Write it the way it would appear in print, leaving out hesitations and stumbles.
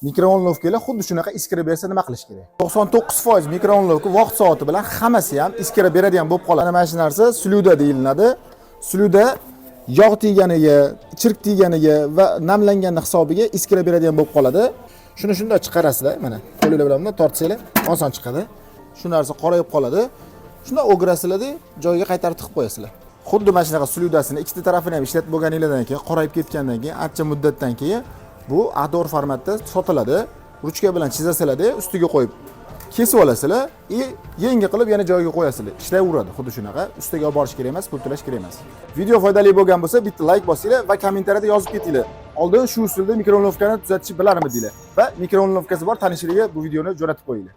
Mikro'o'nlovkalar xuddi shunaqa iskira bersa nima qilish kerak? 99% mikro'o'nlovka vaqt soati bilan hammasi ham iskira beradigan bo'lib qoladi. Mana shu narsa slyuda deyiladi. Slyuda yog' teganiga, chirk teganiga va namlangan hisobiga iskira beradigan bo'lib qoladi. Shuni shunday chiqarasizlar, mana qo'linglar bilan bunday tortsanglar, oson chiqadi. Shu narsa qorayib qoladi. Shunda o'girasizlarda joyiga qaytarib tiqib qo'yasizlar. Xuddi mana shunaqa slyudasini ikkita tarafini ham ishlatib bo'lganingizdan keyin, qorayib ketgandan keyin, ancha muddatdan keyin bu A4 formatda sotiladi. Ruchka bilan chizasizlar-da, ustiga qo'yib kesib olasizlar, yangi qilib yana joyiga qo'yasizlar. Ishlayveradi xuddi shunaqa. Ustiga olib borish kerak emas, pul to'lash kerak emas. Video foydali bo'lgan bo'lsa, bitta like bosinglar va kommentariyada yozib ketinglar. Oldin shu usulda mikro'o'nlovkani tuzatishni bilarmi deylar va mikro'o'nlovkasi bor tanishlariga bu videoni jo'natib qo'yinglar.